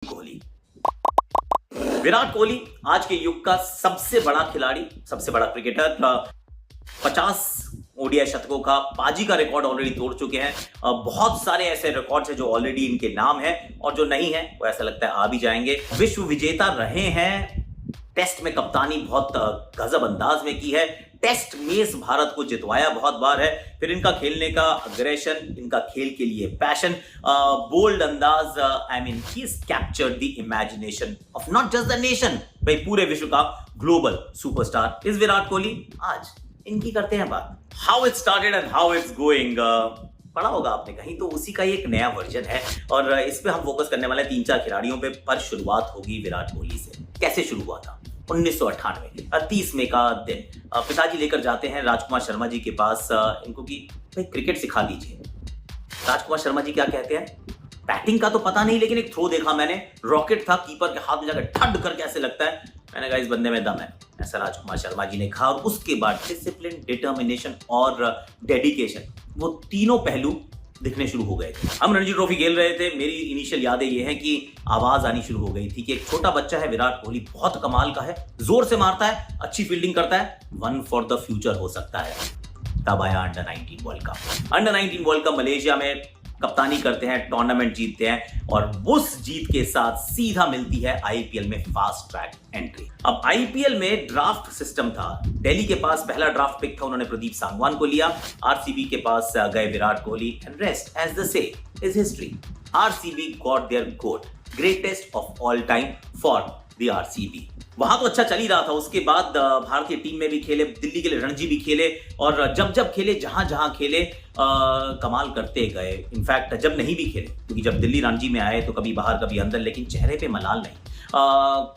कोहली। विराट कोहली आज के युग का सबसे बड़ा खिलाड़ी, सबसे बड़ा क्रिकेटर। 50 ओडीआई शतकों का पाजी का रिकॉर्ड ऑलरेडी तोड़ चुके हैं। बहुत सारे ऐसे रिकॉर्ड्स हैं जो ऑलरेडी इनके नाम है और जो नहीं है वो ऐसा लगता है आ भी जाएंगे। विश्व विजेता रहे हैं, टेस्ट में कप्तानी बहुत गजब अंदाज में की है, टेस्ट में भारत को जितवाया बहुत बार है। फिर इनका खेलने का अग्रेशन, इनका खेल के लिए पैशन, बोल्ड अंदाज, I mean he is captured the imagination of not just the nation, भाई पूरे विश्व का global superstar is Virat Kohli. आज इनकी करते हैं बात, how it started and how it's going. पढ़ा होगा आपने कहीं, तो उसी का ही एक नया वर्जन है और इस पे हम फोकस करने वाले 3-4 खिलाड़ियों पे। पर शुरुआत होगी विराट कोहली से। कैसे शुरू हुआ था? 1998 30 मई का दिन। पिताजी लेकर जाते हैं राजकुमार शर्मा जी के पास इनको कि भाई क्रिकेट सिखा दीजिए। राजकुमार शर्मा जी क्या कहते हैं, बैटिंग का तो पता नहीं लेकिन एक थ्रो देखा मैंने, रॉकेट था, कीपर के हाथ में जाकर ठड करके ऐसे लगता है, मैंने कहा इस बंदे में दम है, ऐसा राजकुमार शर्मा जी ने कहा। और उसके बाद डिसिप्लिन, डिटर्मिनेशन और डेडिकेशन, वो तीनों पहलू दिखने शुरू हो गए थे। हम रणजी ट्रॉफी खेल रहे थे। मेरी इनिशियल यादें ये हैं कि आवाज आनी शुरू हो गई थी कि एक छोटा बच्चा है विराट कोहली, बहुत कमाल का है, जोर से मारता है, अच्छी फील्डिंग करता है, वन फॉर द फ्यूचर हो सकता है। तब आया under 19 world cup. Under 19 world cup Malaysia में कप्तानी करते हैं, टूर्नामेंट जीतते हैं और उस जीत के साथ सीधा मिलती है आईपीएल में फास्ट ट्रैक एंट्री। अब आईपीएल में ड्राफ्ट सिस्टम था। दिल्ली के पास पहला ड्राफ्ट पिक था, उन्होंने प्रदीप सांगवान को लिया। आरसीबी के पास गए Virat Kohli and rest as they say is history. RCB got their GOAT, greatest of all time for the RCB. वहां तो अच्छा चल ही रहा था। उसके बाद भारतीय टीम में भी खेले, दिल्ली के लिए रणजी भी खेले और जब जब खेले, जहां जहां खेले कमाल करते गए। इनफैक्ट जब नहीं भी खेले, क्योंकि जब दिल्ली रणजी में आए तो कभी बाहर कभी अंदर, लेकिन चेहरे पे मलाल नहीं,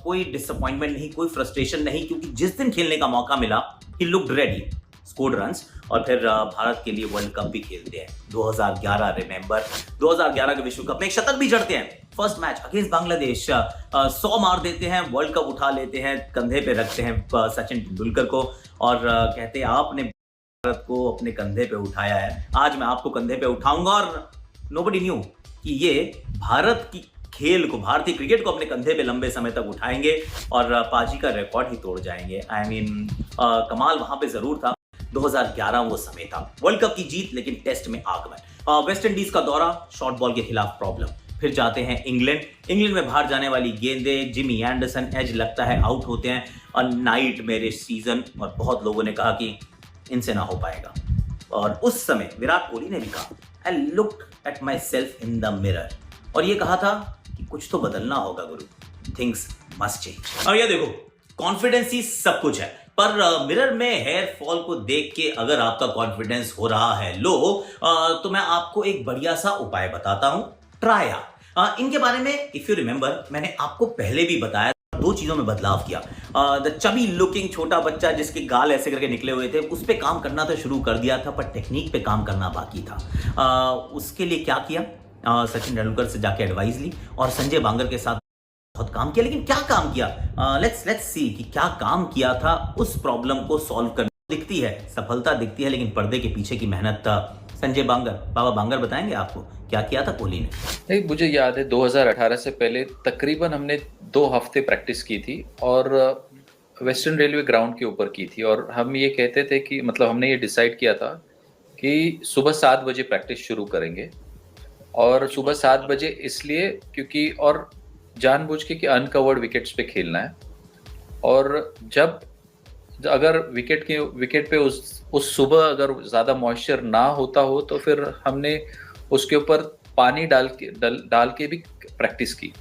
कोई डिसअपॉइंटमेंट नहीं, कोई फ्रस्ट्रेशन नहीं, क्योंकि जिस दिन खेलने का मौका मिला he looked ready, scored runs और फिर भारत के लिए वर्ल्ड कप भी खेलते हैं। 2011 रिमेंबर, 2011 के विश्व कप में एक शतक भी जड़ते हैं। फर्स्ट मैच अगेंस्ट बांग्लादेश, 100 मार देते हैं, वर्ल्ड कप उठा लेते हैं, कंधे पे रखते हैं सचिन तेंदुलकर को और कहते हैं आपने भारत को अपने कंधे पे उठाया है, आज मैं आपको कंधे पे उठाऊंगा। और नोबडी न्यू कि ये भारत की खेल को, भारतीय क्रिकेट को अपने कंधे पे लंबे समय तक उठाएंगे और पाजी का रिकॉर्ड ही तोड़ जाएंगे। आई मीन कमाल वहां पे जरूर था। 2011 वो समय था, वर्ल्ड कप की जीत लेकिन टेस्ट में आगमन। वेस्ट इंडीज का दौरा, शॉर्ट बॉल के खिलाफ प्रॉब्लम। फिर जाते हैं इंग्लैंड में बाहर जाने वाली गेंदें, जिमी एंडरसन एज लगता है आउट होते हैं और नाइट मेरे सीजन, और बहुत लोगों ने कहा कि इनसे ना हो पाएगा। और उस समय विराट कोहली ने भी कहा, I looked at my self in the mirror, और ये कहा था कि कुछ तो बदलना होगा गुरु, थिंग्स मस्ट चेंज। और ये देखो, कॉन्फिडेंस ही सब कुछ है, पर मिरर में हेयर फॉल को देख के अगर आपका कॉन्फिडेंस हो रहा है लो, तो मैं आपको एक बढ़िया सा उपाय बताता हूं, ट्राया। इनके बारे में इफ यू रिमेंबर मैंने आपको पहले भी बताया, दो चीजों में बदलाव किया। द चबी लुकिंग छोटा बच्चा जिसके गाल ऐसे करके निकले हुए थे, उस पे काम करना तो शुरू कर दिया था, पर टेक्निक पे काम करना बाकी था। उसके लिए क्या किया, सचिन तेंदुलकर से जाके एडवाइस ली और संजय बांगर के साथ बहुत काम किया। लेकिन क्या काम किया, लेट्स सी कि क्या काम किया था उस प्रॉब्लम को सॉल्व करने। दिखती है सफलता, दिखती है, लेकिन पर्दे के पीछे की मेहनत संजय बांगर, बाबा बांगर बताएंगे आपको क्या किया था कोहली ने। नहीं, मुझे याद है 2018 से पहले तकरीबन हमने 2 हफ्ते प्रैक्टिस की थी और वेस्टर्न रेलवे ग्राउंड के ऊपर की थी। और हम ये कहते थे कि मतलब हमने ये डिसाइड किया था कि सुबह 7 बजे प्रैक्टिस शुरू करेंगे। और सुबह 7 बजे इसलिए क्योंकि, और जानबूझ के कि अनकवर्ड विकेट्स पे खेलना है। और जब अगर विकेट पे उस सुबह अगर ज़्यादा मॉइस्चर ना होता हो तो फिर हमने उसके ऊपर पानी डाल के भी प्रैक्टिस की।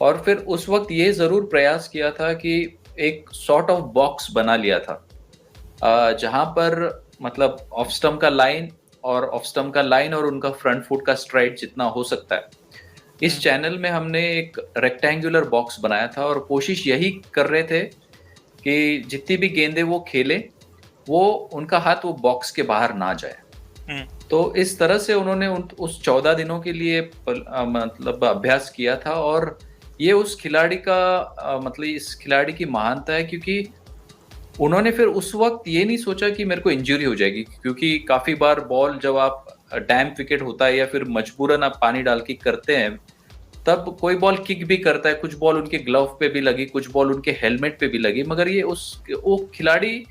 और फिर उस वक्त ये ज़रूर प्रयास किया था कि एक सॉर्ट ऑफ बॉक्स बना लिया था जहाँ पर मतलब ऑफ स्टम्प का लाइन और उनका फ्रंट फुट का स्ट्राइड जितना हो सकता है, इस चैनल में हमने एक रेक्टेंगुलर बॉक्स बनाया था और कोशिश यही कर रहे थे कि जितनी भी गेंदें वो खेले, वो उनका हाथ वो बॉक्स के बाहर ना जाए। तो इस तरह से उन्होंने उस 14 दिनों के लिए मतलब अभ्यास किया था। और ये उस खिलाड़ी का मतलब इस खिलाड़ी की महानता है, क्योंकि उन्होंने फिर उस वक्त ये नहीं सोचा कि मेरे को इंजरी हो जाएगी, क्योंकि काफ़ी बार बॉल जब आप डैम्प विकेट होता है या फिर मजबूरन आप पानी डाल के करते हैं, तब कोई बॉल किक भी करता है, कुछ बॉल उनके ग्लव पे भी लगी, कुछ बॉल उनके हेलमेट पे भी लगी, मगर ये वो खिलाड़ी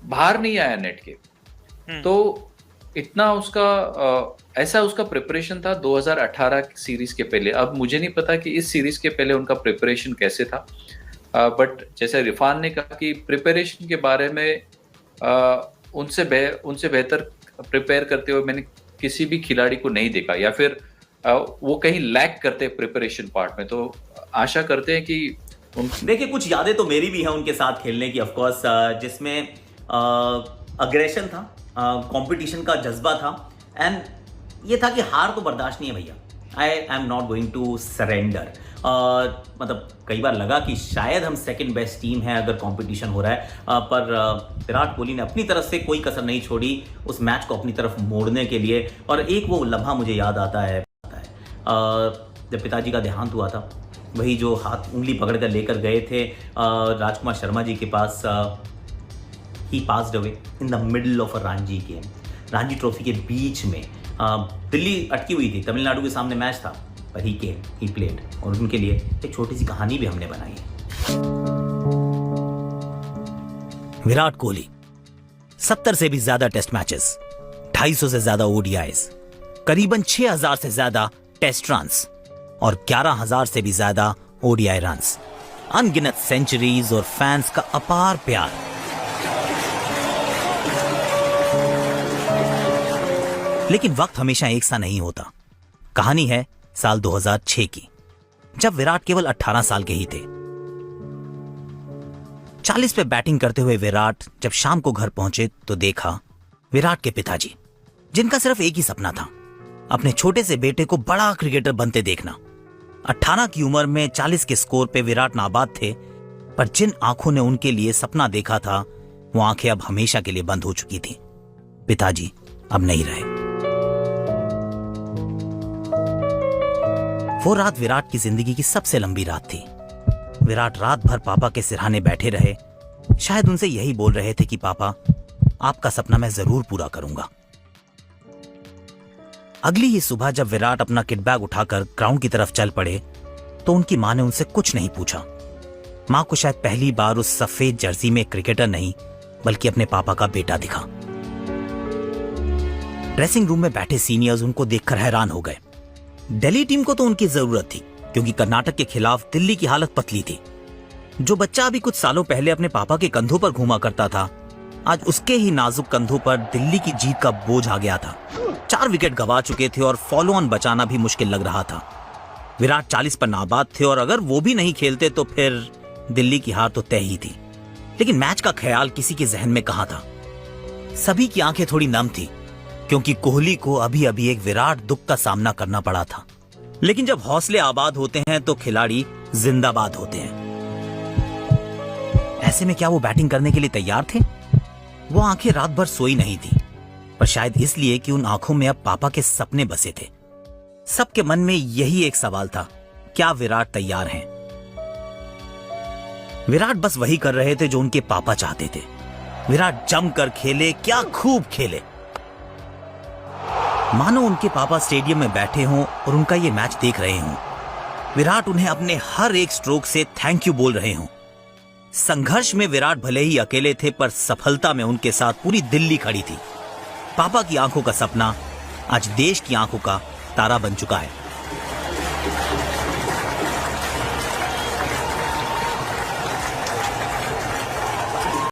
बाहर नहीं आया नेट के। तो इतना उसका ऐसा उसका प्रिपरेशन था 2018 सीरीज के पहले। अब मुझे नहीं पता कि इस सीरीज के पहले उनका प्रिपरेशन कैसे था, बट जैसे रिफान ने कहा कि प्रिपरेशन के बारे में उनसे बेहतर प्रिपेयर करते हुए मैंने किसी भी खिलाड़ी को नहीं देखा, या फिर वो कहीं लैक करते प्रिपरेशन पार्ट में। तो आशा करते हैं कि देखिए, कुछ यादें तो मेरी भी हैं उनके साथ खेलने की, ऑफ कोर्स, जिसमें अग्रेशन था, कंपटीशन का जज्बा था, एंड ये था कि हार तो बर्दाश्त नहीं है भैया, I am not going to surrender. मतलब कई बार लगा कि शायद हम सेकंड बेस्ट टीम है अगर कंपटीशन हो रहा है, पर विराट कोहली ने अपनी तरफ से कोई कसर नहीं छोड़ी उस मैच को अपनी तरफ मोड़ने के लिए। और एक वो लम्हा मुझे याद आता है जब पिताजी का देहांत हुआ था, वही जो हाथ उंगली पकड़ कर लेकर गए थे राजकुमार शर्मा जी के पास। He passed away in the middle of a Ranji game, Ranji trophy के बीच में। दिल्ली अटकी हुई थी, तमिलनाडु के सामने मैच था, पर ही केम, ही प्लेड, और उनके लिए एक छोटी सी कहानी भी हमने बनाई है। विराट कोहली 70 से भी ज्यादा टेस्ट मैचेस, 250 से ज्यादा ओडीआईज, करीबन 6000 से ज्यादा टेस्ट रन्स और 11000 से भी ज्यादा ओडीआई रन्स, अनगिनत सेंचुरीज और फैंस का अपार प्यार। लेकिन वक्त हमेशा एक सा नहीं होता। कहानी है साल 2006 की, जब विराट केवल 18 साल के ही थे। 40 पे बैटिंग करते हुए विराट जब शाम को घर पहुंचे तो देखा विराट के पिताजी, जिनका सिर्फ एक ही सपना था, अपने छोटे से बेटे को बड़ा क्रिकेटर बनते देखना। 18 की उम्र में 40 के स्कोर पे विराट नाबाद थे, पर जिन आंखों ने उनके लिए सपना देखा था, वो आंखें अब हमेशा के लिए बंद हो चुकी थी। पिताजी अब नहीं रहे। वो रात विराट की जिंदगी की सबसे लंबी रात थी। विराट रात भर पापा के सिरहाने बैठे रहे, शायद उनसे यही बोल रहे थे कि पापा, आपका सपना मैं जरूर पूरा करूंगा। अगली ही सुबह जब विराट अपना किट बैग उठाकर ग्राउंड की तरफ चल पड़े तो उनकी मां ने उनसे कुछ नहीं पूछा। मां को शायद पहली बार उस सफेद जर्सी में क्रिकेटर नहीं बल्कि अपने पापा का बेटा दिखा। ड्रेसिंग रूम में बैठे सीनियर्स उनको देखकर हैरान हो गए। दिल्ली टीम को तो उनकी जरूरत थी, क्योंकि कर्नाटक के खिलाफ दिल्ली की हालत पतली थी। जो बच्चा अभी कुछ सालों पहले अपने पापा के कंधों पर घूमा करता था, आज उसके ही नाजुक कंधों पर दिल्ली की जीत का बोझ आ गया था। 4 विकेट गंवा चुके थे और फॉलो ऑन बचाना भी मुश्किल लग रहा था। विराट 40 पर नाबाद थे और अगर वो भी नहीं खेलते तो फिर दिल्ली की हार तो तय ही थी। लेकिन मैच का ख्याल किसी के जहन में कहां था। सभी की आंखें थोड़ी नम थी, क्योंकि कोहली को अभी अभी एक विराट दुख का सामना करना पड़ा था। लेकिन जब हौसले आबाद होते हैं तो खिलाड़ी जिंदाबाद होते हैं। ऐसे में क्या वो बैटिंग करने के लिए तैयार थे? वो आंखें रात भर सोई नहीं थी, पर शायद इसलिए कि उन आंखों में अब पापा के सपने बसे थे। सबके मन में यही एक सवाल था, क्या विराट तैयार हैं? विराट बस वही कर रहे थे जो उनके पापा चाहते थे। विराट जमकर खेले, क्या खूब खेले। मानो उनके पापा स्टेडियम में बैठे हों और उनका ये मैच देख रहे हों। विराट उन्हें अपने हर एक स्ट्रोक से थैंक यू बोल रहे हों। संघर्ष में विराट भले ही अकेले थे, पर सफलता में उनके साथ पूरी दिल्ली खड़ी थी। पापा की आंखों का सपना आज देश की आंखों का तारा बन चुका है।